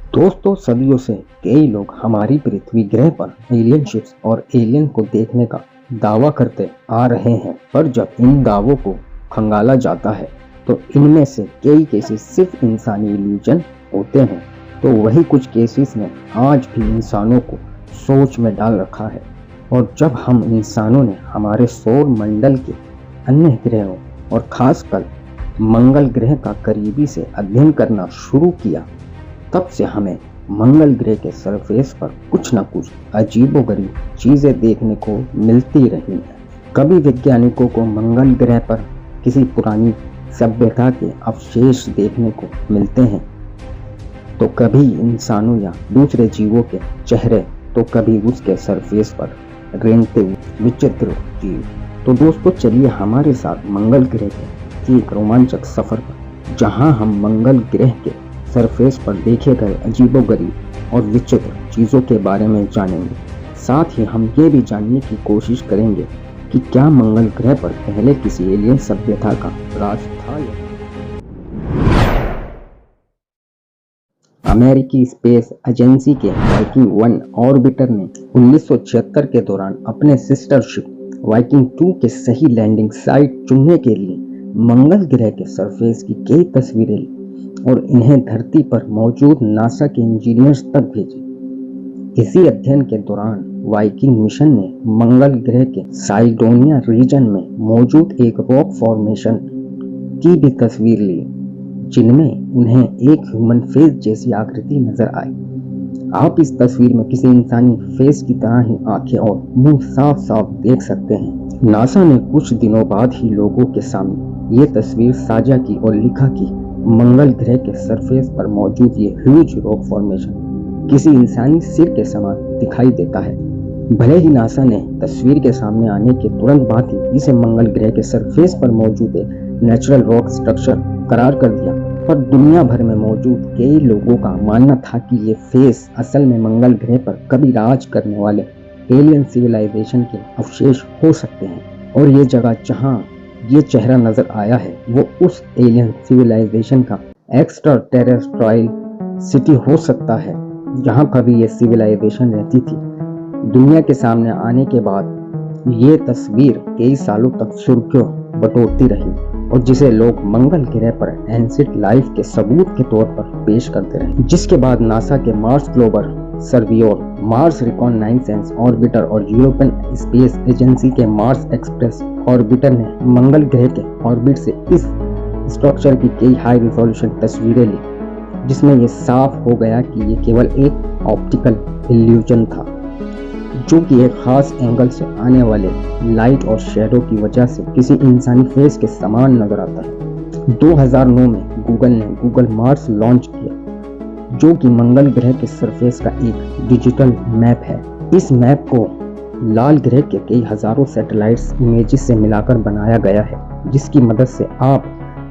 दोस्तों सदियों से कई लोग हमारी पृथ्वी ग्रह पर एलियन शिप्स और एलियन को देखने का दावा करते आ रहे हैं, पर जब इन दावों को खंगाला जाता है तो इनमें से कई केसेस सिर्फ इंसानी इल्यूजन होते हैं। तो वही कुछ केसेस ने आज भी इंसानों को सोच में डाल रखा है। और जब हम इंसानों ने हमारे सौर मंडल के अन्य ग्रहों और खासकर मंगल ग्रह का करीबी से अध्ययन करना शुरू किया, तब से हमें मंगल ग्रह के सरफेस पर कुछ न कुछ अजीबोगरीब चीजें देखने को मिलती रही हैं। कभी वैज्ञानिकों को मंगल ग्रह पर किसी पुरानी सभ्यता के अवशेष देखने को मिलते हैं, तो कभी इंसानों या दूसरे जीवों के चेहरे, तो कभी उसके सरफेस पर रेंगते विचित्र जीव। तो दोस्तों चलिए हमारे साथ मंगल ग्रह के एक रोमांचक सफर पर, जहां हम मंगल ग्रह के सरफेस पर देखे गए अजीबोगरीब और विचित्र चीज़ों के बारे में जानेंगे। साथ ही हम ये भी जानने की कोशिश करेंगे कि क्या मंगल ग्रह पर पहले किसी एलियन सभ्यता का राज था। अमेरिकी स्पेस एजेंसी के वाइकिंग 1 ऑर्बिटर ने 1976 के दौरान अपने सिस्टर शिप वाइकिंग 2 के सही लैंडिंग साइट चुनने के लिए मंगल ग्रह के सरफेस की कई तस्वीरें ली और इन्हें धरती पर मौजूद नासा के इंजीनियर्स तक भेजे। इसी अध्ययन के दौरान वाइकिंग मिशन ने मंगल ग्रह के साइडोनिया रीजन में मौजूद एक रॉक फॉर्मेशन की भी तस्वीर ली, जिनमें उन्हें एक ह्यूमन फेस जैसी आकृति नजर आई। आप इस तस्वीर में किसी इंसानी फेस की तरह ही आंखें और मुंह साफ साफ देख सकते हैं। नासा ने कुछ दिनों बाद ही लोगों के सामने ये तस्वीर साझा की और लिखा कि मंगल ग्रह के सरफेस पर मौजूद ये ह्यूज रॉक फॉर्मेशन किसी इंसानी सिर के समान दिखाई देता है। भले ही नासा ने तस्वीर के सामने आने के तुरंत बाद ही इसे मंगल ग्रह के सरफेस पर मौजूद एक नेचुरल रॉक स्ट्रक्चर करार कर दिया, पर दुनिया भर में मौजूद कई लोगों का मानना था कि ये फेस असल में मंगल ग्रह पर कभी राज करने वाले एलियन सिविलाइजेशन के अवशेष हो सकते हैं। और ये जगह जहां ये चेहरा नजर आया है वो उस एलियन सिविलाइजेशन का एक्स्ट्रा टेरेस्ट्राइल सिटी हो सकता है जहां कभी ये सिविलाइजेशन रहती थी। दुनिया के सामने आने के बाद ये तस्वीर कई सालों तक सुर्खियों बटोरती रही और जिसे लोग मंगल ग्रह पर एंशिएंट लाइफ के सबूत के तौर पर पेश करते रहे। जिसके बाद नासा के Mars global सर्वियोर, Mars recon 9 sense orbiter और यूरोपियन स्पेस एजेंसी के मार्स एक्सप्रेस ऑर्बिटर ने मंगल ग्रह के ऑर्बिट से इस स्ट्रक्चर की कई हाई रिजोल्यूशन तस्वीरें ली, जिसमें यह साफ हो गया कि ये केवल एक ऑप्टिकल इल्यूजन था, जो कि एक खास एंगल से आने वाले लाइट और शैडो की वजह से किसी इंसानी फेस के समान नजर आता है। 2009 में गूगल ने गूगल मार्स लॉन्च किया, जो कि मंगल ग्रह के सरफेस का एक डिजिटल मैप है। इस मैप को लाल ग्रह के कई हजारों सैटेलाइट्स इमेजेस से मिलाकर बनाया गया है, जिसकी मदद से आप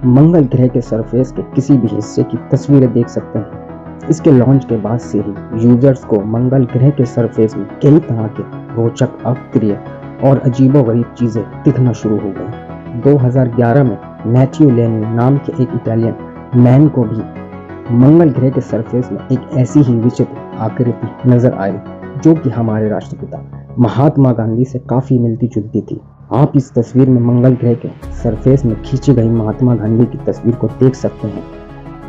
मंगल ग्रह के सरफेस के किसी भी हिस्से की तस्वीरें देख सकते हैं। इसके लॉन्च के बाद से ही यूजर्स को मंगल ग्रह के सरफेस में कई तरह के रोचक, अप्रिय और अजीबोगरीब चीजें दिखना शुरू हो गई। 2011 में मैथ्यू लेनी नाम के एक इटालियन मैन को भी मंगल ग्रह के सरफेस में एक ऐसी ही विचित्र आकृति नजर आई, जो कि हमारे राष्ट्रपिता महात्मा गांधी से काफी मिलती जुलती थी। आप इस तस्वीर में मंगल ग्रह के सरफेस में खींची गई महात्मा गांधी की तस्वीर को देख सकते हैं,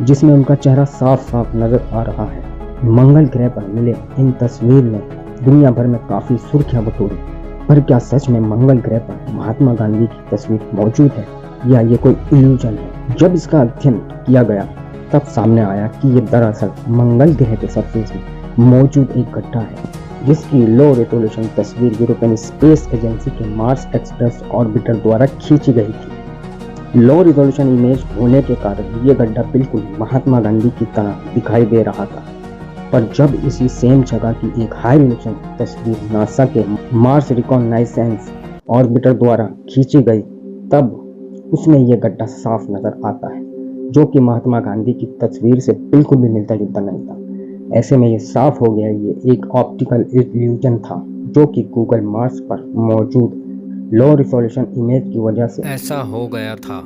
जिसमें उनका चेहरा साफ साफ नजर आ रहा है। मंगल ग्रह पर मिले इन तस्वीर ने दुनिया भर में काफी सुर्खियां बटोरी, पर क्या सच में मंगल ग्रह पर महात्मा गांधी की तस्वीर मौजूद है या ये कोई इल्यूजन है? जब इसका अध्ययन किया गया तब सामने आया कि ये दरअसल मंगल ग्रह के सरफेस में मौजूद एक गड्ढा है, जिसकी लो रेजोल्यूशन तस्वीर यूरोपियन स्पेस एजेंसी के मार्स एक्सप्रेस ऑर्बिटर द्वारा खींची गई थी। लो रिजोल्यूशन इमेज होने के कारण ये गड्ढा बिल्कुल महात्मा गांधी की तरह दिखाई दे रहा था, पर जब इसी सेम जगह की एक हाई रेजोल्यूशन तस्वीर नासा के मार्स रिकॉन 9 सेंस ऑर्बिटर द्वारा खींची गई, तब उसमें यह गड्ढा साफ नजर आता है, जो कि महात्मा गांधी की तस्वीर से बिल्कुल भी मिलता जुलता नहीं था। ऐसे में ये साफ हो गया ये एक ऑप्टिकल इल्यूजन था, जो कि गूगल मार्स पर मौजूद लो रिजोल्यूशन इमेज की वजह से ऐसा हो गया था।